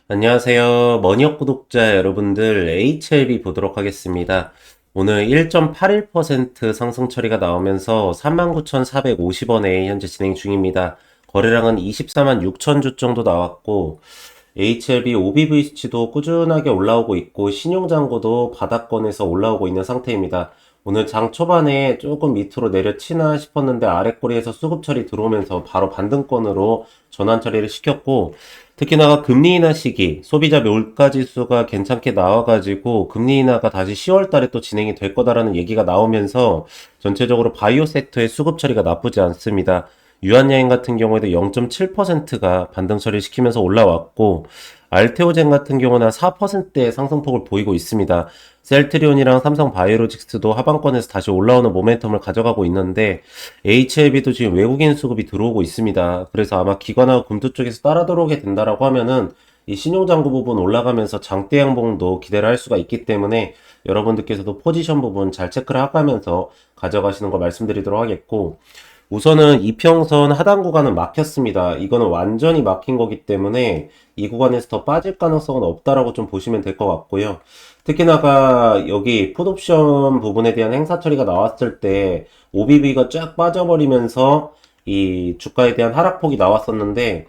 안녕하세요. 머니업 구독자 여러분들, HLB 보도록 하겠습니다. 오늘 1.81% 상승 처리가 나오면서 39,450원에 현재 진행 중입니다. 거래량은 24만 6천 주 정도 나왔고, HLB OBVC도 꾸준하게 올라오고 있고, 신용잔고도 바닥권에서 올라오고 있는 상태입니다. 오늘 장 초반에 조금 밑으로 내려치나 싶었는데 아래꼬리에서 수급 처리 들어오면서 바로 반등권으로 전환 처리를 시켰고, 특히나 금리 인하 시기, 소비자 물가 지수가 괜찮게 나와가지고 금리 인하가 다시 10월 달에 또 진행이 될 거다라는 얘기가 나오면서 전체적으로 바이오 섹터의 수급 처리가 나쁘지 않습니다. 유한여행 같은 경우에도 0.7%가 반등 처리 시키면서 올라왔고, 알테오젠 같은 경우는 4%의 상승폭을 보이고 있습니다. 셀트리온이랑 삼성바이오로직스도 하방권에서 다시 올라오는 모멘텀을 가져가고 있는데, HLB도 지금 외국인 수급이 들어오고 있습니다. 그래서 아마 기관하고 금투 쪽에서 따라 들어오게 된다라고 하면은 이 신용장구 부분 올라가면서 장대 양봉도 기대를 할 수가 있기 때문에 여러분들께서도 포지션 부분 잘 체크를 하면서 가져가시는 거 말씀드리도록 하겠고, 우선은 이평선 하단 구간은 막혔습니다. 이거는 완전히 막힌 거기 때문에 이 구간에서 더 빠질 가능성은 없다라고 좀 보시면 될 것 같고요. 특히나가 여기 풋옵션 부분에 대한 행사 처리가 나왔을 때 OBV가 쫙 빠져버리면서 이 주가에 대한 하락폭이 나왔었는데,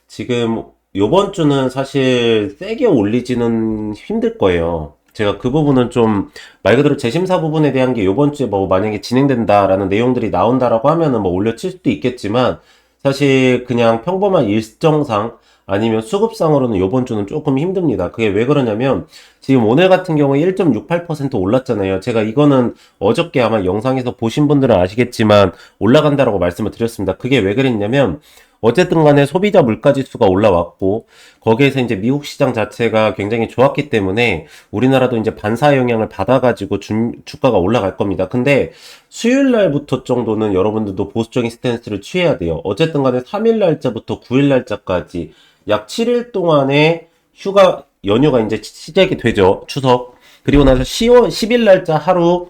지금 요번 주는 사실 세게 올리지는 힘들 거예요. 제가 그 부분은 좀 말 그대로 재심사 부분에 대한 게 요번 주에 뭐 만약에 진행된다라는 내용들이 나온다라고 하면은 뭐 올려칠 수도 있겠지만, 사실 그냥 평범한 일정상 아니면 수급상으로는 요번 주는 조금 힘듭니다. 그게 왜 그러냐면 지금 오늘 같은 경우에 1.68% 올랐잖아요. 제가 이거는 어저께 아마 영상에서 보신 분들은 아시겠지만 올라간다라고 말씀을 드렸습니다. 그게 왜 그랬냐면 어쨌든 간에 소비자 물가지수가 올라왔고, 거기에서 이제 미국 시장 자체가 굉장히 좋았기 때문에 우리나라도 이제 반사 영향을 받아가지고 주가가 올라갈 겁니다. 근데 수요일 날부터 정도는 여러분들도 보수적인 스탠스를 취해야 돼요. 어쨌든 간에 3일 날짜부터 9일 날짜까지 약 7일 동안의 휴가 연휴가 이제 시작이 되죠. 추석. 그리고 나서 10일 날짜 하루,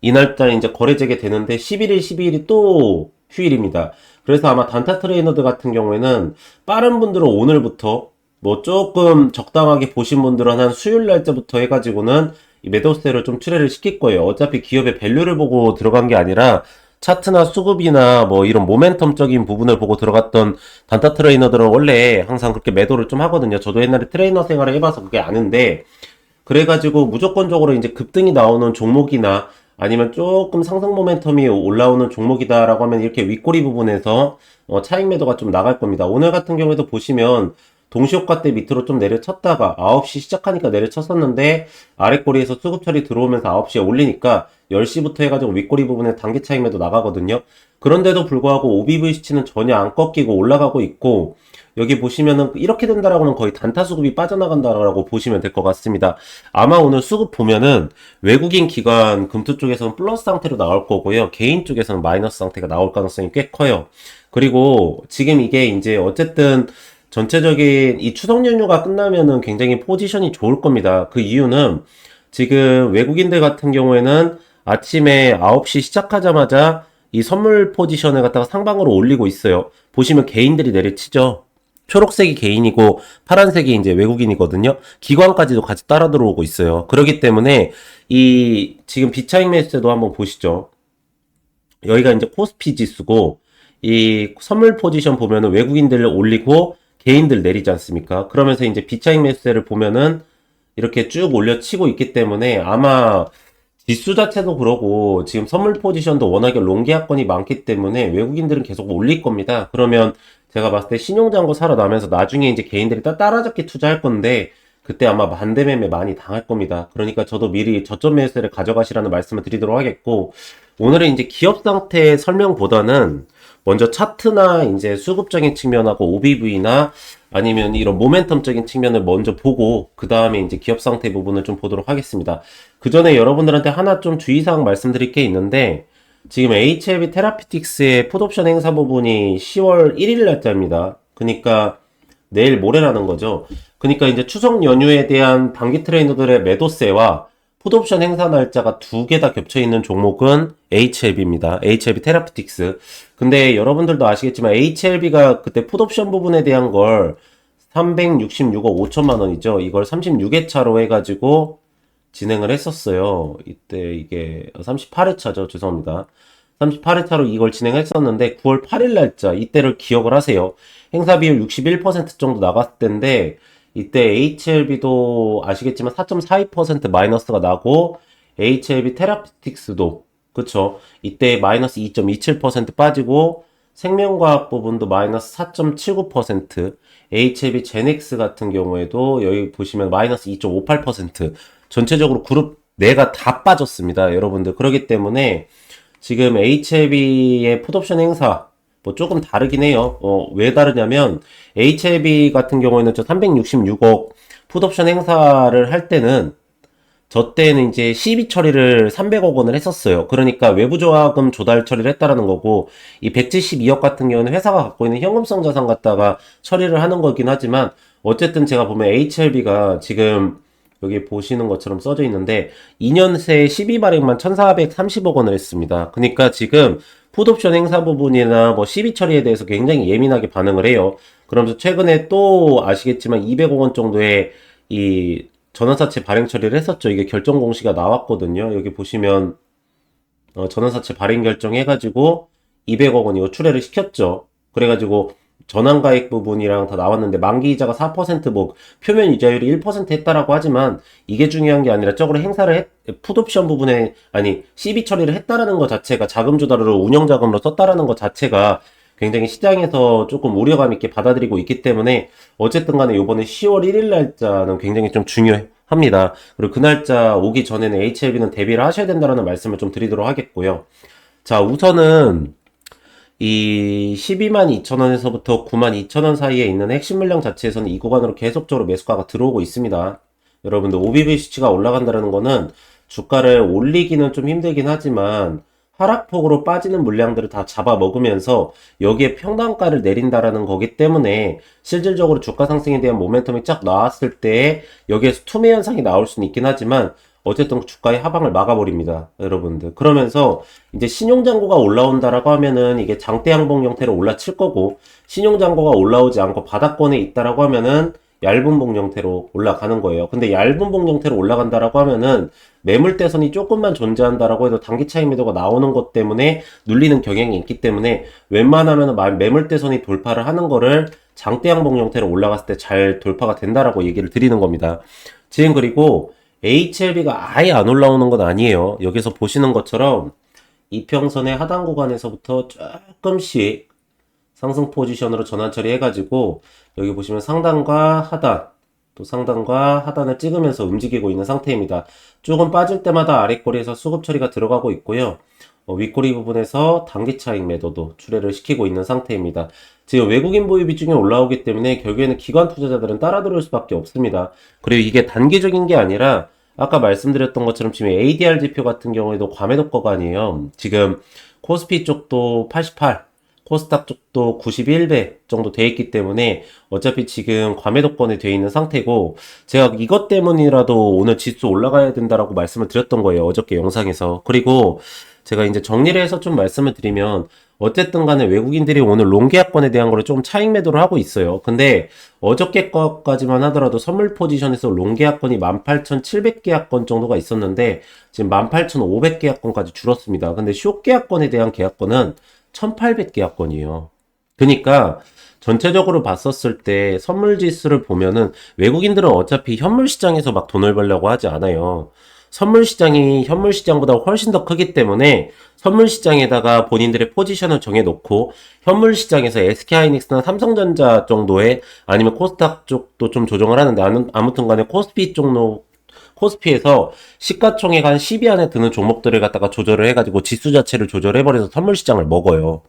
이 날짜에 이제 거래 재개되는데 11일, 12일이 또 휴일입니다. 그래서 아마 단타 트레이너들 같은 경우에는 빠른 분들은 오늘부터, 뭐 조금 적당하게 보신 분들은 한 수요일 날짜부터 해가지고는 이 매도세를 좀 출회를 시킬 거예요. 어차피 기업의 밸류를 보고 들어간 게 아니라 차트나 수급이나 뭐 이런 모멘텀적인 부분을 보고 들어갔던 단타 트레이너들은 원래 항상 그렇게 매도를 좀 하거든요. 저도 옛날에 트레이너 생활을 해봐서 그게 아는데, 그래가지고 무조건적으로 이제 급등이 나오는 종목이나 아니면 조금 상승 모멘텀이 올라오는 종목이다라고 하면 이렇게 윗꼬리 부분에서 차익 매도가 좀 나갈 겁니다. 오늘 같은 경우에도 보시면 동시효과 때 밑으로 좀 내려쳤다가 9시 시작하니까 내려쳤었는데 아랫꼬리에서 수급 처리 들어오면서 9시에 올리니까 10시부터 해가지고 윗꼬리 부분에 단기 차익 매도 나가거든요. 그런데도 불구하고 OBVC는 전혀 안 꺾이고 올라가고 있고, 여기 보시면은 이렇게 된다라고는 거의 단타 수급이 빠져나간다라고 보시면 될 것 같습니다. 아마 오늘 수급 보면은 외국인 기관 금투 쪽에서는 플러스 상태로 나올 거고요. 개인 쪽에서는 마이너스 상태가 나올 가능성이 꽤 커요. 그리고 지금 이게 이제 어쨌든 전체적인 이 추석 연휴가 끝나면은 굉장히 포지션이 좋을 겁니다. 그 이유는 지금 외국인들 같은 경우에는 아침에 9시 시작하자마자 이 선물 포지션을 갖다가 상방으로 올리고 있어요. 보시면 개인들이 내리치죠. 초록색이 개인이고 파란색이 이제 외국인이거든요. 기관까지도 같이 따라 들어오고 있어요. 그렇기 때문에 이 지금 비차익 매수세도 한번 보시죠. 여기가 이제 코스피 지수고, 이 선물 포지션 보면은 외국인들 올리고 개인들 내리지 않습니까? 그러면서 이제 비차익 매수세를 보면은 이렇게 쭉 올려치고 있기 때문에 아마 지수 자체도 그러고 지금 선물 포지션도 워낙에 롱계약권이 많기 때문에 외국인들은 계속 올릴 겁니다. 그러면 제가 봤을 때 신용장고 살아나면서 나중에 이제 개인들이 따라잡기 투자할 건데 그때 아마 반대매매 많이 당할 겁니다. 그러니까 저도 미리 저점 매수를 가져가시라는 말씀을 드리도록 하겠고, 오늘은 이제 기업 상태 설명보다는 먼저 차트나 이제 수급적인 측면하고 OBV나 아니면 이런 모멘텀적인 측면을 먼저 보고 그 다음에 이제 기업 상태 부분을 좀 보도록 하겠습니다. 그 전에 여러분들한테 하나 좀 주의사항 말씀드릴 게 있는데, 지금 HLB 테라피틱스의 풋옵션 행사 부분이 10월 1일 날짜입니다. 그러니까 내일 모레라는 거죠. 그러니까 이제 추석 연휴에 대한 단기 트레이너들의 매도세와 풋옵션 행사 날짜가 두 개 다 겹쳐 있는 종목은 HLB입니다. HLB 테라피틱스. 근데 여러분들도 아시겠지만 HLB가 그때 풋옵션 부분에 대한 걸 366억 5천만 원이죠. 이걸 36회차로 해가지고 진행을 했었어요. 이때 이게 38회차죠. 죄송합니다. 38회차로 이걸 진행했었는데 9월 8일 날짜 이때를 기억을 하세요. 행사 비율 61% 정도 나갔을 때인데 이때 HLB도 아시겠지만 4.42% 마이너스가 나고 HLB 테라피틱스도 그쵸. 이때 마이너스 2.27% 빠지고 생명과학 부분도 마이너스 4.79%, HLB 제넥스 같은 경우에도 여기 보시면 마이너스 2.58%, 전체적으로 그룹 4가 다 빠졌습니다. 여러분들. 그렇기 때문에 지금 HLB의 풋옵션 행사 뭐 조금 다르긴 해요. 왜 다르냐면 HLB 같은 경우에는 저 366억 풋옵션 행사를 할 때는 저 때는 이제 시비 처리를 300억 원을 했었어요. 그러니까 외부 저하금 조달 처리를 했다라는 거고, 이 172억 같은 경우는 회사가 갖고 있는 현금성 자산 갖다가 처리를 하는 거긴 하지만, 어쨌든 제가 보면 HLB가 지금 여기 보시는 것처럼 써져 있는데, 2년 새 12발행만 1,430억 원을 했습니다. 그러니까 지금 풋옵션 행사 부분이나 뭐 시비 처리에 대해서 굉장히 예민하게 반응을 해요. 그러면서 최근에 또 아시겠지만 200억 원 정도의 이 전환사채 발행 처리를 했었죠. 이게 결정 공시가 나왔거든요. 여기 보시면 전환사채 발행 결정해가지고 200억 원 이거 출회를 시켰죠. 그래가지고 전환가액 부분이랑 다 나왔는데 만기 이자가 4%뭐 표면 이자율이 1% 했다라고 하지만 이게 중요한 게 아니라 저거를 행사를 풋옵션 부분에 아니 CB 처리를 했다라는 것 자체가 자금 조달으로 운영 자금으로 썼다라는 것 자체가 굉장히 시장에서 조금 우려감 있게 받아들이고 있기 때문에 어쨌든 간에 요번에 10월 1일 날짜는 굉장히 좀 중요합니다. 그리고 그 날짜 오기 전에는 HLB는 대비를 하셔야 된다는 말씀을 좀 드리도록 하겠고요. 자, 우선은 이 12만 2천원에서부터 9만 2천원 사이에 있는 핵심 물량 자체에서는 이 구간으로 계속적으로 매수가가 들어오고 있습니다. 여러분들 OBV 수치가 올라간다는 거는 주가를 올리기는 좀 힘들긴 하지만 하락폭으로 빠지는 물량들을 다 잡아먹으면서 여기에 평단가를 내린다라는 거기 때문에 실질적으로 주가 상승에 대한 모멘텀이 쫙 나왔을 때 여기에서 투매 현상이 나올 수는 있긴 하지만 어쨌든 주가의 하방을 막아버립니다. 여러분들. 그러면서 이제 신용잔고가 올라온다라고 하면은 이게 장대 양봉 형태로 올라칠 거고 신용잔고가 올라오지 않고 바닥권에 있다라고 하면은 얇은 봉 형태로 올라가는 거예요. 근데 얇은 봉 형태로 올라간다라고 하면은 매물대선이 조금만 존재한다라고 해도 단기 차익 매도가 나오는 것 때문에 눌리는 경향이 있기 때문에 웬만하면 매물대선이 돌파를 하는 거를 장대 양봉 형태로 올라갔을 때 잘 돌파가 된다라고 얘기를 드리는 겁니다. 지금 그리고 HLB가 아예 안 올라오는 건 아니에요. 여기서 보시는 것처럼 이평선의 하단 구간에서부터 조금씩 상승 포지션으로 전환 처리해가지고 여기 보시면 상단과 하단 또 상단과 하단을 찍으면서 움직이고 있는 상태입니다. 조금 빠질 때마다 아랫꼬리에서 수급 처리가 들어가고 있고요. 윗꼬리 부분에서 단기 차익 매도도 출회를 시키고 있는 상태입니다. 지금 외국인 보유 비중이 올라오기 때문에 결국에는 기관 투자자들은 따라 들어올 수밖에 없습니다. 그리고 이게 단기적인 게 아니라 아까 말씀드렸던 것처럼 지금 ADR 지표 같은 경우에도 과매도가가 아니에요. 지금 코스피 쪽도 88, 코스닥 쪽도 91배 정도 돼 있기 때문에 어차피 지금 과매도권에 돼 있는 상태고 제가 이것 때문이라도 오늘 지수 올라가야 된다라고 말씀을 드렸던 거예요. 어저께 영상에서. 그리고 제가 이제 정리를 해서 좀 말씀을 드리면 어쨌든 간에 외국인들이 오늘 롱계약권에 대한 거를 좀 차익 매도를 하고 있어요. 근데 어저께 거까지만 하더라도 선물 포지션에서 롱계약권이 18,700계약권 정도가 있었는데 지금 18,500계약권까지 줄었습니다. 근데 숏계약권에 대한 계약권은 1800계약권이에요. 그러니까 전체적으로 봤었을 때 선물 지수를 보면은 외국인들은 어차피 현물 시장에서 막 돈을 벌려고 하지 않아요. 선물 시장이 현물 시장보다 훨씬 더 크기 때문에 선물 시장에다가 본인들의 포지션을 정해놓고 현물 시장에서 SK하이닉스나 삼성전자 정도의 아니면 코스닥 쪽도 좀 조정을 하는데 아무튼 간에 코스피에서 시가총액 한 10위 안에 드는 종목들을 갖다가 조절을 해가지고 지수 자체를 조절해버려서 선물 시장을 먹어요.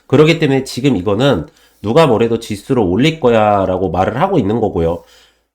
그렇기 때문에 지금 이거는 누가 뭐래도 지수를 올릴 거야 라고 말을 하고 있는 거고요.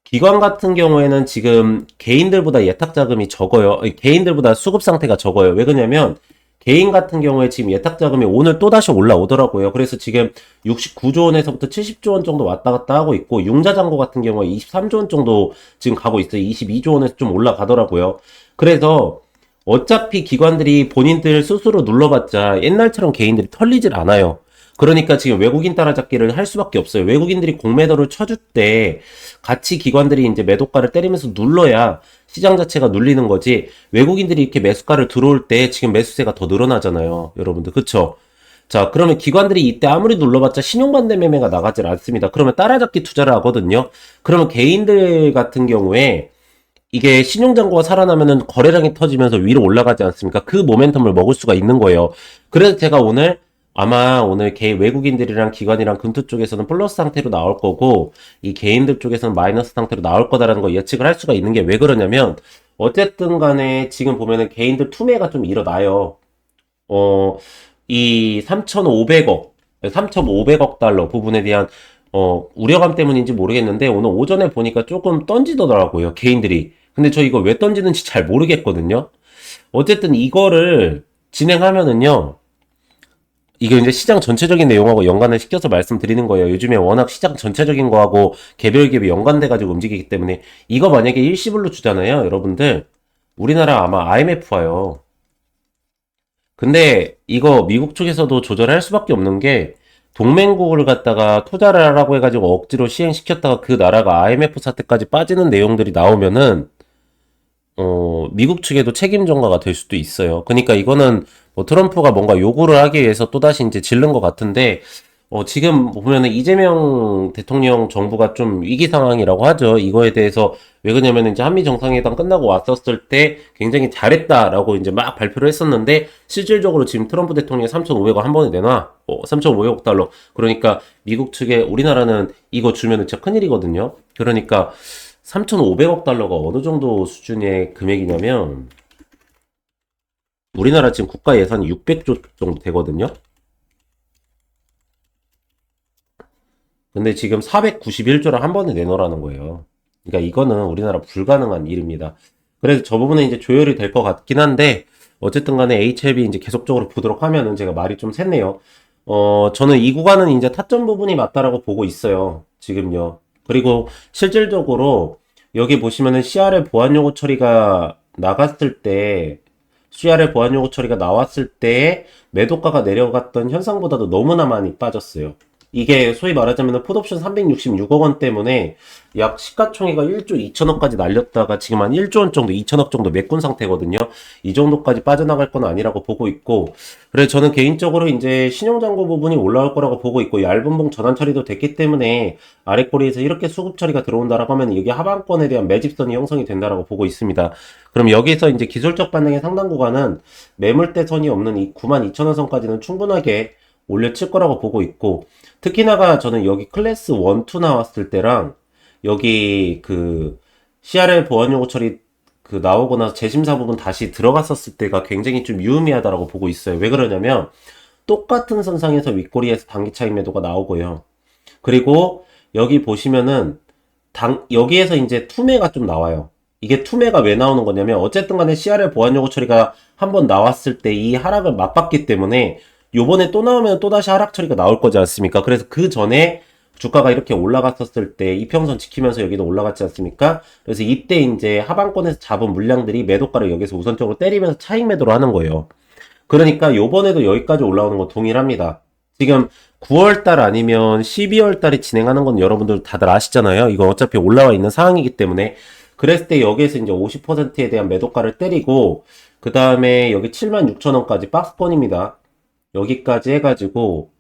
기관 같은 경우에는 지금 개인들보다 예탁 자금이 적어요. 개인들보다 수급 상태가 적어요. 왜 그러냐면 개인 같은 경우에 지금 예탁 자금이 오늘 또다시 올라오더라고요. 그래서 지금 69조 원에서부터 70조 원 정도 왔다 갔다 하고 있고 융자잔고 같은 경우에 23조 원 정도 지금 가고 있어요. 22조 원에서 좀 올라가더라고요. 그래서 어차피 기관들이 본인들 스스로 눌러봤자 옛날처럼 개인들이 털리질 않아요. 그러니까 지금 외국인 따라잡기를 할 수밖에 없어요. 외국인들이 공매도를 쳐줄 때 같이 기관들이 이제 매도가를 때리면서 눌러야 시장 자체가 눌리는 거지. 외국인들이 이렇게 매수가를 들어올 때 지금 매수세가 더 늘어나잖아요. 여러분들. 그쵸? 자, 그러면 기관들이 이때 아무리 눌러봤자 신용반대 매매가 나가질 않습니다. 그러면 따라잡기 투자를 하거든요. 그러면 개인들 같은 경우에 이게 신용잔고가 살아나면은 거래량이 터지면서 위로 올라가지 않습니까? 그 모멘텀을 먹을 수가 있는 거예요. 그래서 제가 오늘 아마 오늘 외국인들이랑 기관이랑 금투 쪽에서는 플러스 상태로 나올 거고 이 개인들 쪽에서는 마이너스 상태로 나올 거다라는 거 예측을 할 수가 있는 게 왜 그러냐면 어쨌든 간에 지금 보면은 개인들 투매가 좀 일어나요. 이 3,500억, 3,500억 달러 부분에 대한 우려감 때문인지 모르겠는데 오늘 오전에 보니까 조금 던지더라고요, 개인들이. 근데 저 이거 왜 던지는지 잘 모르겠거든요. 어쨌든 이거를 진행하면은요. 이게 이제 시장 전체적인 내용하고 연관을 시켜서 말씀드리는 거예요. 요즘에 워낙 시장 전체적인 거하고 개별 기업이 연관돼가지고 움직이기 때문에 이거 만약에 일시불로 주잖아요. 여러분들 우리나라 아마 IMF 와요. 근데 이거 미국 쪽에서도 조절할 수밖에 없는 게 동맹국을 갖다가 투자를 하라고 해가지고 억지로 시행시켰다가 그 나라가 IMF 사태까지 빠지는 내용들이 나오면은 미국 측에도 책임 전가가 될 수도 있어요. 그러니까 이거는 뭐 트럼프가 뭔가 요구를 하기 위해서 또다시 이제 질른 것 같은데, 지금 보면은 이재명 대통령 정부가 좀 위기 상황이라고 하죠. 이거에 대해서 왜 그러냐면 이제 한미 정상회담 끝나고 왔었을 때 굉장히 잘했다라고 이제 막 발표를 했었는데 실질적으로 지금 트럼프 대통령이 3,500억 한 번에 내놔. 3,500억 달러. 그러니까 미국 측에 우리나라는 이거 주면은 진짜 큰일이거든요. 그러니까 3,500억 달러가 어느 정도 수준의 금액이냐면 우리나라 지금 국가 예산이 600조 정도 되거든요. 근데 지금 491조를 한 번에 내놓으라는 거예요. 그러니까 이거는 우리나라 불가능한 일입니다. 그래서 저 부분에 이제 조율이 될 것 같긴 한데 어쨌든 간에 HLB 이제 계속적으로 보도록 하면은 제가 말이 좀 샜네요. 저는 이 구간은 이제 타점 부분이 맞다라고 보고 있어요. 지금요. 그리고 실질적으로 여기 보시면은 CRL 보안 요구 처리가 나갔을 때 CRL 보안 요구 처리가 나왔을 때 매도가가 내려갔던 현상보다도 너무나 많이 빠졌어요. 이게 소위 말하자면 풋옵션 366억 원 때문에 약 시가총액가 1조 2천억까지 날렸다가 지금 한 1조 원 정도, 2천억 정도 메꾼 상태거든요. 이 정도까지 빠져나갈 건 아니라고 보고 있고, 그래서 저는 개인적으로 이제 신용잔고 부분이 올라올 거라고 보고 있고, 얇은 봉 전환 처리도 됐기 때문에 아랫꼬리에서 이렇게 수급 처리가 들어온다라고 하면 여기 하방권에 대한 매집선이 형성이 된다라고 보고 있습니다. 그럼 여기서 이제 기술적 반등의 상당 구간은 매물대 선이 없는 이 92,000원 선까지는 충분하게 올려칠 거라고 보고 있고, 특히나가 저는 여기 클래스 1, 2 나왔을 때랑 여기 그 CRL 보안 요구 처리 그 나오고 나서 재심사 부분 다시 들어갔었을 때가 굉장히 좀 유의미하다라고 보고 있어요. 왜 그러냐면 똑같은 선상에서 윗꼬리에서 단기 차익 매도가 나오고요. 그리고 여기 보시면은 여기에서 이제 투매가 좀 나와요. 이게 투매가 왜 나오는 거냐면 어쨌든 간에 CRL 보안 요구 처리가 한번 나왔을 때 이 하락을 맛봤기 때문에 요번에 또 나오면 또다시 하락 처리가 나올 거지 않습니까? 그래서 그 전에 주가가 이렇게 올라갔었을 때 이평선 지키면서 여기도 올라갔지 않습니까? 그래서 이때 이제 하방권에서 잡은 물량들이 매도가를 여기서 우선적으로 때리면서 차익 매도를 하는 거예요. 그러니까 요번에도 여기까지 올라오는 건 동일합니다. 지금 9월달 아니면 12월달에 진행하는 건 여러분들 다들 아시잖아요. 이거 어차피 올라와 있는 상황이기 때문에 그랬을 때 여기에서 이제 50%에 대한 매도가를 때리고 그 다음에 여기 76,000원까지 박스권입니다. 여기까지 해가지고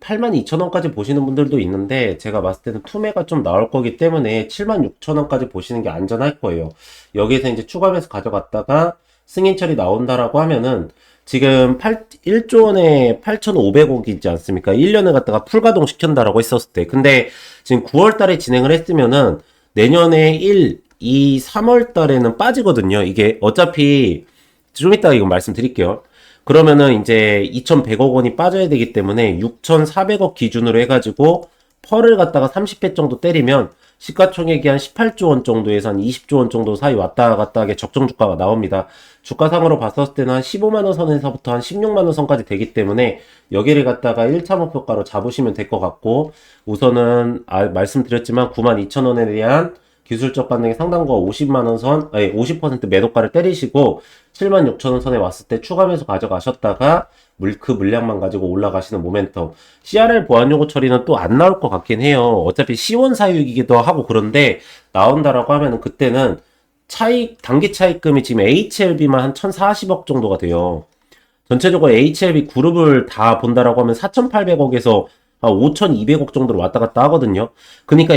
82,000원까지 보시는 분들도 있는데 제가 봤을 때는 투매가 좀 나올 거기 때문에 76,000원까지 보시는 게 안전할 거예요. 여기에서 이제 추가 매수 가져갔다가 승인 처리 나온다라고 하면은 지금 1조 원에 8,500억 있지 않습니까? 1년을 갖다가 풀가동 시킨다라고 했었을 때. 근데 지금 9월 달에 진행을 했으면은 내년에 1, 2, 3월 달에는 빠지거든요. 이게 어차피 좀 이따가 이거 말씀드릴게요. 그러면은 이제 2,100억 원이 빠져야 되기 때문에 6,400억 기준으로 해가지고 펄을 갖다가 30회 정도 때리면 시가총액이 한 18조 원 정도에서 한 20조 원 정도 사이 왔다 갔다 하게 적정 주가가 나옵니다. 주가상으로 봤었을 때는 한 15만 원 선에서부터 한 16만 원 선까지 되기 때문에 여기를 갖다가 1차 목표가로 잡으시면 될 것 같고 우선은 말씀드렸지만 92,000원에 대한 기술적 반등의 상단가가 50만원 선, 아니 50% 매도가를 때리시고 76,000원 선에 왔을 때 추가 매수 가져가셨다가 그 물량만 가지고 올라가시는 모멘텀. CRL 보안 요구 처리는 또 안 나올 것 같긴 해요. 어차피 시원 사유이기도 하고 그런데 나온다라고 하면은 그때는 단기 차익금이 지금 HLB만 한 1,040억 정도가 돼요. 전체적으로 HLB 그룹을 다 본다라고 하면 4,800억에서 5,200억 정도로 왔다 갔다 하거든요. 그러니까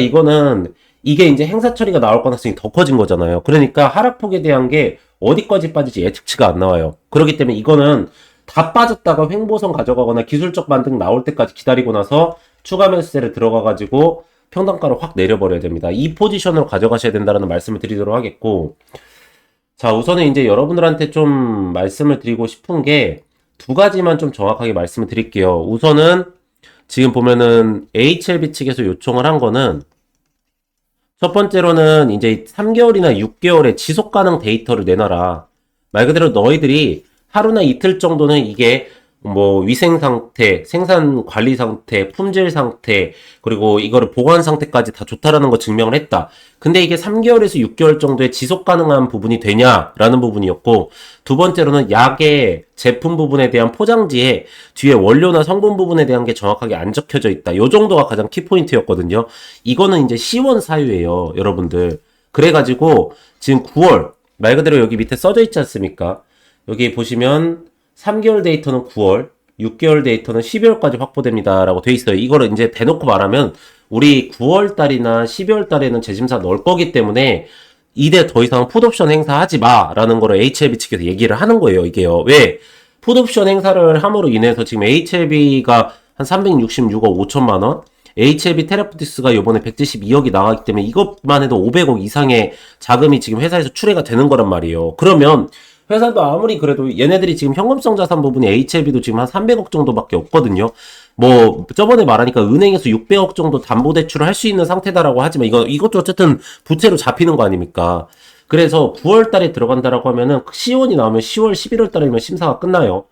이게 이제 행사 처리가 나올 가능성이 더 커진 거잖아요. 그러니까 하락폭에 대한 게 어디까지 빠질지 예측치가 안 나와요. 그렇기 때문에 이거는 다 빠졌다가 횡보선 가져가거나 기술적 반등 나올 때까지 기다리고 나서 추가 매수세를 들어가가지고 평단가를 확 내려버려야 됩니다. 이 포지션으로 가져가셔야 된다는 말씀을 드리도록 하겠고, 자, 우선은 이제 여러분들한테 좀 말씀을 드리고 싶은 게 두 가지만 좀 정확하게 말씀을 드릴게요. 우선은 지금 보면은 HLB 측에서 요청을 한 거는 첫 번째로는 이제 3개월이나 6개월의 지속 가능 데이터를 내놔라. 말 그대로 너희들이 하루나 이틀 정도는 이게 뭐 위생 상태, 생산 관리 상태, 품질 상태, 그리고 이거를 보관 상태까지 다 좋다라는 거 증명을 했다. 근데 이게 3개월에서 6개월 정도의 지속 가능한 부분이 되냐라는 부분이었고, 두 번째로는 약의 제품 부분에 대한 포장지에 뒤에 원료나 성분 부분에 대한 게 정확하게 안 적혀져 있다. 요 정도가 가장 키포인트였거든요. 이거는 이제 시원 사유예요, 여러분들. 그래가지고 지금 9월 말 그대로 여기 밑에 써져 있지 않습니까? 여기 보시면 3개월 데이터는 9월, 6개월 데이터는 12월까지 확보됩니다. 라고 돼 있어요. 이거를 이제 대놓고 말하면 우리 9월 달이나 12월 달에는 재심사 넣을 거기 때문에 이대 더 이상 풋옵션 행사하지 마. 라는 거를 HLB 측에서 얘기를 하는 거예요. 이게요. 왜? 풋옵션 행사를 함으로 인해서 지금 HLB가 한 366억 5천만 원, HLB 테라포티스가 요번에 172억이 나왔기 때문에 이것만 해도 500억 이상의 자금이 지금 회사에서 출회가 되는 거란 말이에요. 그러면 회사도 아무리 그래도 얘네들이 지금 현금성 자산 부분이 HLB도 지금 한 300억 정도밖에 없거든요. 뭐 저번에 말하니까 은행에서 600억 정도 담보대출을 할 수 있는 상태다라고 하지만 이것도 어쨌든 부채로 잡히는 거 아닙니까? 그래서 9월 달에 들어간다라고 하면은 시원이 나오면 10월, 11월 달이면 심사가 끝나요.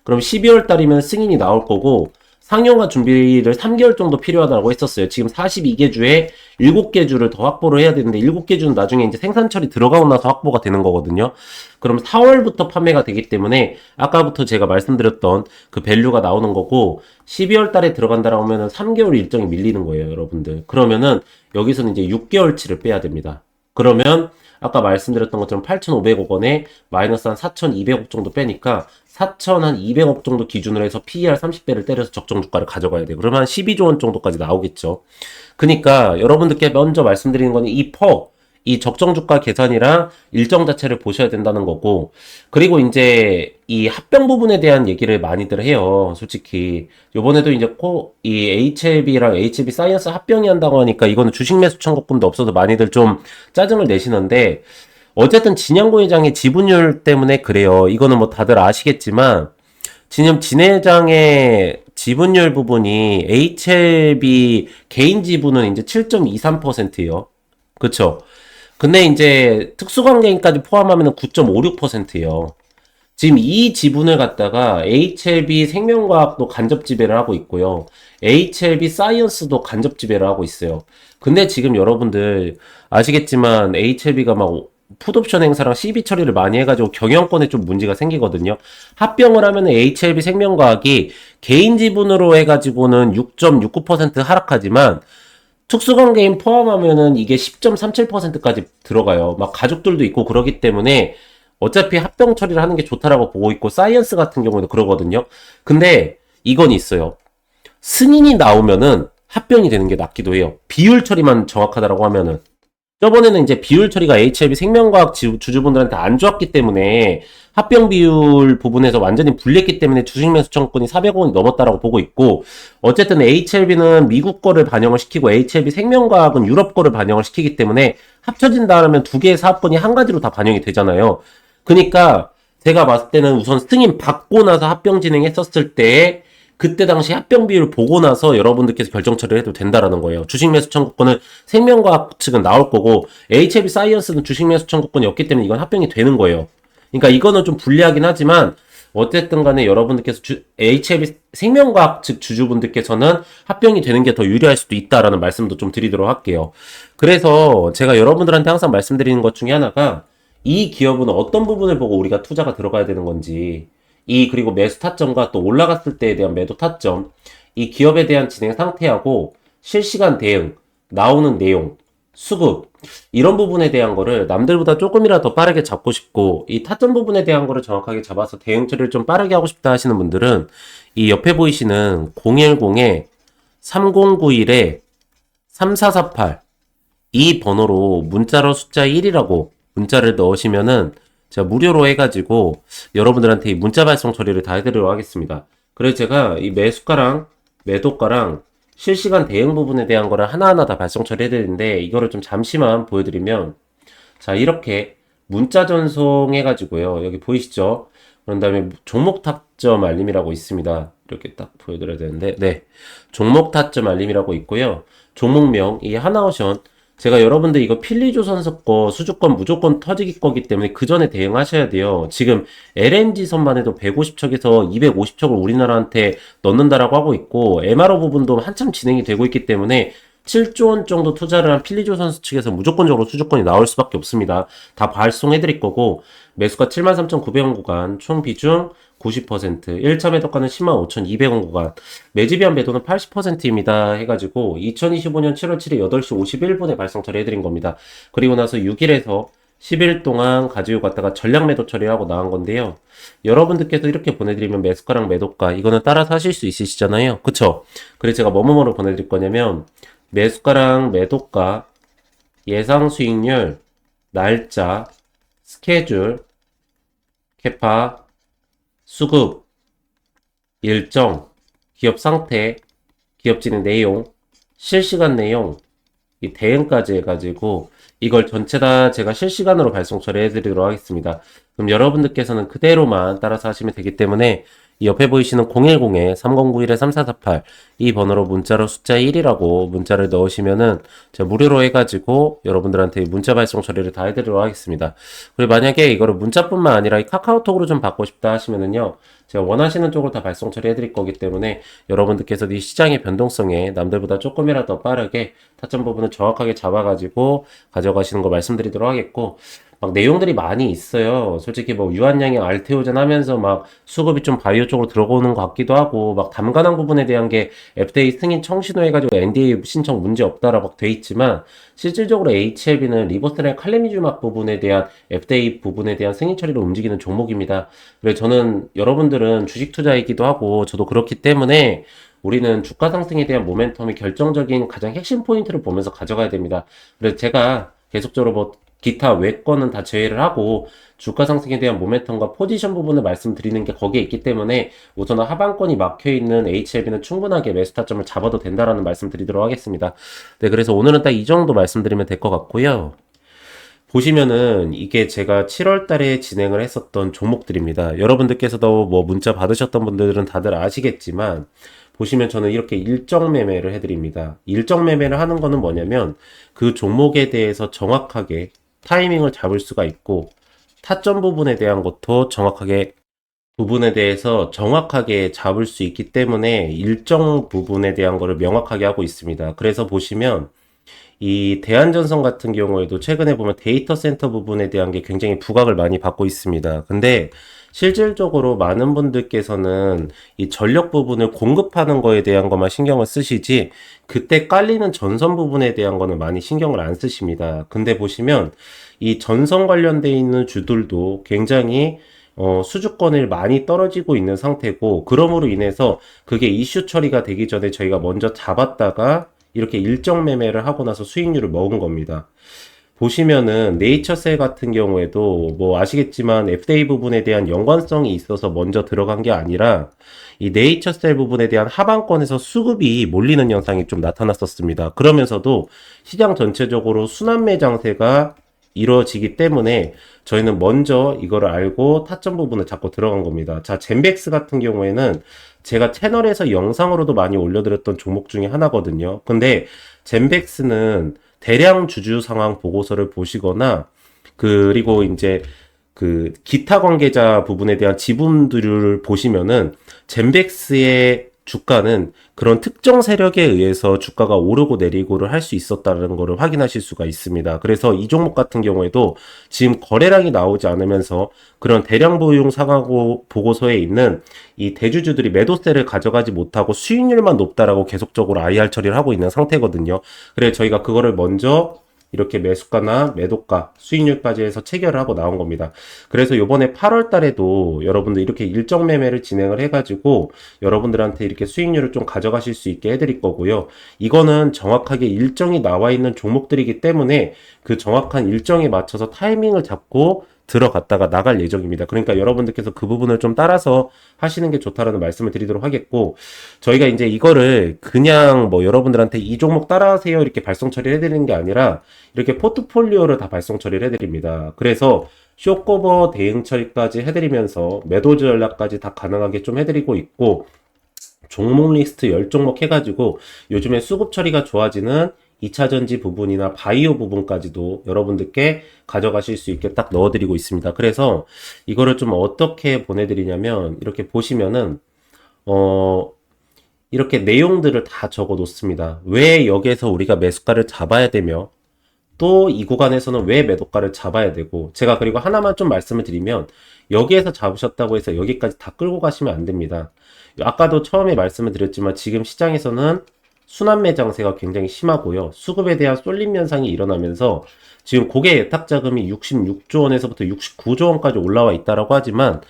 그럼 12월 달이면 승인이 나올 거고 상용화 준비를 3개월 정도 필요하다고 했었어요. 지금 42개 주에 7개 주를 더 확보를 해야 되는데 7개 주는 나중에 이제 생산 처리 들어가고 나서 확보가 되는 거거든요. 그럼 4월부터 판매가 되기 때문에 아까부터 제가 말씀드렸던 그 밸류가 나오는 거고 12월 달에 들어간다라고 하면은 3개월 일정이 밀리는 거예요, 여러분들. 그러면은 여기서는 이제 6개월치를 빼야 됩니다. 그러면 아까 말씀드렸던 것처럼 8,500억 원에 마이너스 한 4,200억 정도 빼니까 4,200억 정도 기준으로 해서 PER 30배를 때려서 적정 주가를 가져가야 돼요. 그러면 한 12조 원 정도까지 나오겠죠. 그러니까 여러분들께 먼저 말씀드리는 거는 이 적정 주가 계산이랑 일정 자체를 보셔야 된다는 거고, 그리고 이제 이 합병 부분에 대한 얘기를 많이들 해요. 솔직히 요번에도 이제 이 HLB랑 HLB 사이언스 합병이 한다고 하니까 이거는 주식 매수 청구권도 없어서 많이들 좀 짜증을 내시는데, 어쨌든 진양고 회장의 지분율 때문에 그래요. 이거는 뭐 다들 아시겠지만 지금 진 회장의 지분율 부분이 HLB 개인 지분은 이제 7.23%예요. 그쵸? 근데 이제 특수관계인까지 포함하면 9.56%예요. 지금 이 지분을 갖다가 HLB 생명과학도 간접 지배를 하고 있고요. HLB 사이언스도 간접 지배를 하고 있어요. 근데 지금 여러분들 아시겠지만 HLB가 막 풋옵션 행사랑 CB 처리를 많이 해가지고 경영권에 좀 문제가 생기거든요. 합병을 하면 HLB 생명과학이 개인 지분으로 해가지고는 6.69% 하락하지만 특수관계인 포함하면은 이게 10.37%까지 들어가요. 막 가족들도 있고 그러기 때문에 어차피 합병 처리를 하는 게 좋다라고 보고 있고, 사이언스 같은 경우에도 그러거든요. 근데 이건 있어요. 승인이 나오면은 합병이 되는 게 낫기도 해요. 비율 처리만 정확하다라고 하면은. 저번에는 이제 비율 처리가 HLB 생명과학 주주분들한테 안 좋았기 때문에 합병 비율 부분에서 완전히 불리했기 때문에 주식 매수 청구권이 400원이 넘었다라고 보고 있고, 어쨌든 HLB는 미국 거를 반영을 시키고 HLB 생명과학은 유럽 거를 반영을 시키기 때문에 합쳐진다 면 두 개의 사업권이 한 가지로 다 반영이 되잖아요. 그러니까 제가 봤을 때는 우선 승인 받고 나서 합병 진행했었을 때 그때 당시 합병 비율 보고 나서 여러분들께서 결정 처리를 해도 된다라는 거예요. 주식 매수 청구권은 생명과학 측은 나올 거고 HLB 사이언스는 주식 매수 청구권이 없기 때문에 이건 합병이 되는 거예요. 그러니까 이거는 좀 불리하긴 하지만 어쨌든 간에 여러분들께서 HLB 생명과학 측 주주분들께서는 합병이 되는 게 더 유리할 수도 있다라는 말씀도 좀 드리도록 할게요. 그래서 제가 여러분들한테 항상 말씀드리는 것 중에 하나가 이 기업은 어떤 부분을 보고 우리가 투자가 들어가야 되는 건지 그리고 매수 타점과 또 올라갔을 때에 대한 매도 타점 이 기업에 대한 진행 상태하고 실시간 대응, 나오는 내용, 수급 이런 부분에 대한 거를 남들보다 조금이라도 더 빠르게 잡고 싶고 이 타점 부분에 대한 거를 정확하게 잡아서 대응 처리를 좀 빠르게 하고 싶다 하시는 분들은 이 옆에 보이시는 010에 3091에 3448 이 번호로 문자로 숫자 1이라고 문자를 넣으시면은 제가 무료로 해가지고 여러분들한테 이 문자 발송 처리를 다 해드리도록 하겠습니다. 그래서 제가 이 매수가랑 매도가랑 실시간 대응 부분에 대한 거를 하나하나 다 발송 처리해드리는데 이거를 좀 잠시만 보여드리면 자 이렇게 문자 전송해가지고요. 여기 보이시죠? 그런 다음에 종목 타점 알림이라고 있습니다. 이렇게 딱 보여드려야 되는데 네 종목 타점 알림이라고 있고요. 종목명 이 하나오션 제가 여러분들 이거 필리조선서 거 수주권 무조건 터지기 거기 때문에 그 전에 대응하셔야 돼요. 지금 LNG 선만 해도 150척에서 250척을 우리나라한테 넣는다라고 하고 있고 MRO 부분도 한참 진행이 되고 있기 때문에 7조 원 정도 투자를 한 필리조선수 측에서 무조건적으로 수주권이 나올 수밖에 없습니다. 다 발송해드릴 거고 매수가 73,900원 구간 총 비중 90% 1차 매도가는 105,200원 구간 매집이한 매도는 80%입니다 해가지고 2025년 7월 7일 8시 51분에 발송 처리해드린 겁니다. 그리고 나서 6일에서 10일 동안 가지고 갔다가 전략 매도 처리하고 나간 건데요. 여러분들께서 이렇게 보내드리면 매수가랑 매도가 이거는 따라서 하실 수 있으시잖아요. 그쵸? 그래서 제가 뭐뭐뭐로 보내드릴 거냐면 매수가랑 매도가 예상 수익률 날짜 스케줄 캐파 수급, 일정, 기업 상태, 기업 진행 내용, 실시간 내용, 이 대응까지 해가지고 이걸 전체 다 제가 실시간으로 발송 처리해드리도록 하겠습니다. 그럼 여러분들께서는 그대로만 따라서 하시면 되기 때문에 이 옆에 보이시는 010에 3091에 3448 이 번호로 문자로 숫자 1이라고 문자를 넣으시면은 제가 무료로 해가지고 여러분들한테 문자 발송 처리를 다 해드리도록 하겠습니다. 그리고 만약에 이거를 문자뿐만 아니라 이 카카오톡으로 좀 받고 싶다 하시면은요 제가 원하시는 쪽으로 다 발송 처리해 드릴 거기 때문에 여러분들께서 이 시장의 변동성에 남들보다 조금이라도 더 빠르게 타점 부분을 정확하게 잡아가지고 가져가시는 거 말씀드리도록 하겠고 막 내용들이 많이 있어요. 솔직히 뭐 유한양행 알테오젠 하면서 막 수급이 좀 바이오 쪽으로 들어오는 것 같기도 하고 막 담가낭 부분에 대한 게 FDA 승인 청신호 해가지고 NDA 신청 문제 없다라고 돼 있지만 실질적으로 HLB는 리보스테랄 칼레미주막 부분에 대한 FDA 부분에 대한 승인 처리로 움직이는 종목입니다. 그래서 저는 여러분들은 주식 투자이기도 하고 저도 그렇기 때문에 우리는 주가 상승에 대한 모멘텀이 결정적인 가장 핵심 포인트를 보면서 가져가야 됩니다. 그래서 제가 계속적으로 뭐 기타 외권은 다 제외를 하고 주가 상승에 대한 모멘텀과 포지션 부분을 말씀드리는 게 거기에 있기 때문에 우선 하방권이 막혀있는 HLB는 충분하게 매수 타점을 잡아도 된다라는 말씀 드리도록 하겠습니다. 네, 그래서 오늘은 딱 이 정도 말씀드리면 될 것 같고요. 보시면은 이게 제가 7월 달에 진행을 했었던 종목들입니다. 여러분들께서도 뭐 문자 받으셨던 분들은 다들 아시겠지만 보시면 저는 이렇게 일정 매매를 해드립니다. 일정 매매를 하는 거는 뭐냐면 그 종목에 대해서 정확하게 타이밍을 잡을 수가 있고 타점 부분에 대한 것도 정확하게 부분에 대해서 정확하게 잡을 수 있기 때문에 일정 부분에 대한 거를 명확하게 하고 있습니다. 그래서 보시면 이 대한전선 같은 경우에도 최근에 보면 데이터 센터 부분에 대한 게 굉장히 부각을 많이 받고 있습니다. 근데 실질적으로 많은 분들께서는 이 전력 부분을 공급하는 거에 대한 것만 신경을 쓰시지 그때 깔리는 전선 부분에 대한 거는 많이 신경을 안 쓰십니다. 근데 보시면 이 전선 관련돼 있는 주들도 굉장히 수주권을 많이 떨어지고 있는 상태고 그러므로 인해서 그게 이슈 처리가 되기 전에 저희가 먼저 잡았다가 이렇게 일정 매매를 하고 나서 수익률을 먹은 겁니다. 보시면은 네이처셀 같은 경우에도 뭐 아시겠지만 FDA 부분에 대한 연관성이 있어서 먼저 들어간 게 아니라 이 네이처셀 부분에 대한 하방권에서 수급이 몰리는 현상이 좀 나타났었습니다. 그러면서도 시장 전체적으로 순환매 장세가 이루어지기 때문에 저희는 먼저 이거를 알고 타점 부분을 잡고 들어간 겁니다. 자, 젠백스 같은 경우에는 제가 채널에서 영상으로도 많이 올려드렸던 종목 중에 하나거든요. 근데 젠백스는 대량 주주 상황 보고서를 보시거나 그리고 이제 그 기타 관계자 부분에 대한 지분들을 보시면은 젠백스의 주가는 그런 특정 세력에 의해서 주가가 오르고 내리고를 할 수 있었다는 것을 확인하실 수가 있습니다. 그래서 이 종목 같은 경우에도 지금 거래량이 나오지 않으면서 그런 대량 보유용 상하고 보고서에 있는 이 대주주들이 매도세를 가져가지 못하고 수익률만 높다라고 계속적으로 IR 처리를 하고 있는 상태거든요. 그래서 저희가 그거를 먼저 이렇게 매수가나 매도가, 수익률까지 해서 체결을 하고 나온 겁니다. 그래서 요번에 8월 달에도 여러분들 이렇게 일정 매매를 진행을 해가지고 여러분들한테 이렇게 수익률을 좀 가져가실 수 있게 해드릴 거고요. 이거는 정확하게 일정이 나와 있는 종목들이기 때문에 그 정확한 일정에 맞춰서 타이밍을 잡고 들어갔다가 나갈 예정입니다. 그러니까 여러분들께서 그 부분을 좀 따라서 하시는 게 좋다라는 말씀을 드리도록 하겠고, 저희가 이제 이거를 그냥 뭐 여러분들한테 이 종목 따라하세요 이렇게 발송 처리를 해드리는 게 아니라 이렇게 포트폴리오를 다 발송 처리를 해드립니다. 그래서 쇼커버 대응 처리까지 해드리면서 매도 전략까지 다 가능하게 좀 해드리고 있고, 종목 리스트 10종목 해가지고 요즘에 수급 처리가 좋아지는 2차전지 부분이나 바이오 부분까지도 여러분들께 가져가실 수 있게 딱 넣어드리고 있습니다. 그래서 이거를 좀 어떻게 보내드리냐면 이렇게 보시면은 이렇게 내용들을 다 적어 놓습니다. 왜 여기에서 우리가 매수가를 잡아야 되며 또 이 구간에서는 왜 매도가를 잡아야 되고, 제가 그리고 하나만 좀 말씀을 드리면 여기에서 잡으셨다고 해서 여기까지 다 끌고 가시면 안 됩니다. 아까도 처음에 말씀을 드렸지만 지금 시장에서는 순환매 장세가 굉장히 심하고요. 수급에 대한 쏠림 현상이 일어나면서 지금 고객 예탁 자금이 66조 원에서부터 69조 원까지 올라와 있다라고 하지만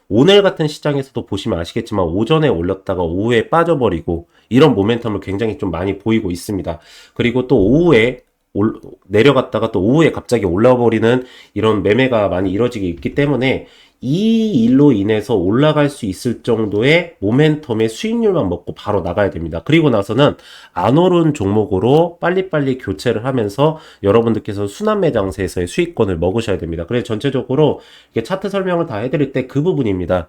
오늘 같은 시장에서도 보시면 아시겠지만 오전에 올렸다가 오후에 빠져버리고 이런 모멘텀을 굉장히 좀 많이 보이고 있습니다. 그리고 또 오후에 내려갔다가 또 오후에 갑자기 올라와 버리는 이런 매매가 많이 이뤄지게 있기 때문에 이 일로 인해서 올라갈 수 있을 정도의 모멘텀의 수익률만 먹고 바로 나가야 됩니다. 그리고 나서는 안 오른 종목으로 빨리빨리 교체를 하면서 여러분들께서 순환매 장세에서의 수익권을 먹으셔야 됩니다. 그래서 전체적으로 이렇게 차트 설명을 다 해드릴 때 그 부분입니다.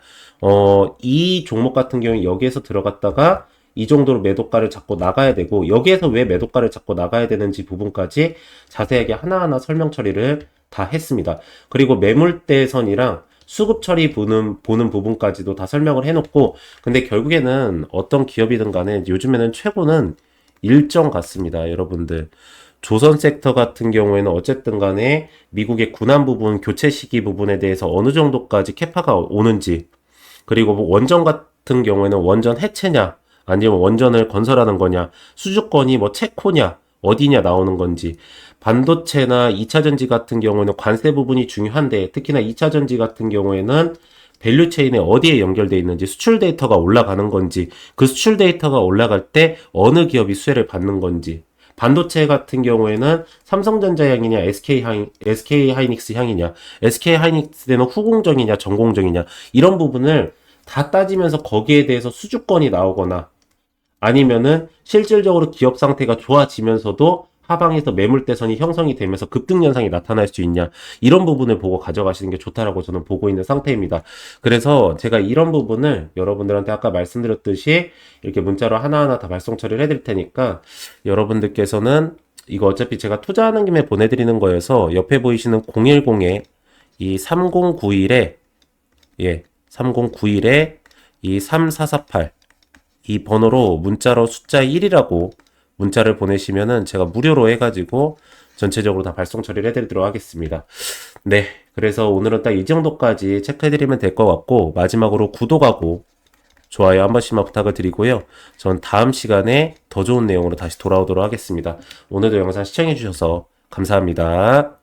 이 종목 같은 경우에 여기에서 들어갔다가 이 정도로 매도가를 잡고 나가야 되고, 여기에서 왜 매도가를 잡고 나가야 되는지 부분까지 자세하게 하나하나 설명 처리를 다 했습니다. 그리고 매물대선이랑 수급 처리 보는 부분까지도 다 설명을 해놓고, 근데 결국에는 어떤 기업이든 간에 요즘에는 최고는 일정 같습니다. 여러분들. 조선 섹터 같은 경우에는 어쨌든 간에 미국의 군안 부분, 교체 시기 부분에 대해서 어느 정도까지 캐파가 오는지, 그리고 뭐 원전 같은 경우에는 원전 해체냐, 아니면 원전을 건설하는 거냐, 수주권이 뭐 체코냐, 어디냐 나오는 건지, 반도체나 2차전지 같은 경우에는 관세 부분이 중요한데, 특히나 2차전지 같은 경우에는 밸류체인에 어디에 연결되어 있는지, 수출 데이터가 올라가는 건지, 그 수출 데이터가 올라갈 때 어느 기업이 수혜를 받는 건지, 반도체 같은 경우에는 삼성전자 향이냐, SK 하이닉스 향이냐, SK 하이닉스는 후공정이냐, 전공정이냐, 이런 부분을 다 따지면서 거기에 대해서 수주권이 나오거나, 아니면은 실질적으로 기업 상태가 좋아지면서도 하방에서 매물대선이 형성이 되면서 급등 현상이 나타날 수 있냐, 이런 부분을 보고 가져가시는 게 좋다라고 저는 보고 있는 상태입니다. 그래서 제가 이런 부분을 여러분들한테 아까 말씀드렸듯이 이렇게 문자로 하나하나 다 발송 처리를 해드릴 테니까, 여러분들께서는 이거 어차피 제가 투자하는 김에 보내드리는 거여서 옆에 보이시는 010에 이 3091에 3091에 이 3448 이 번호로 문자로 숫자 1이라고 문자를 보내시면은 제가 무료로 해가지고 전체적으로 다 발송 처리를 해드리도록 하겠습니다. 네, 그래서 오늘은 딱 이 정도까지 체크해드리면 될 것 같고, 마지막으로 구독하고 좋아요 한 번씩만 부탁을 드리고요. 전 다음 시간에 더 좋은 내용으로 다시 돌아오도록 하겠습니다. 오늘도 영상 시청해주셔서 감사합니다.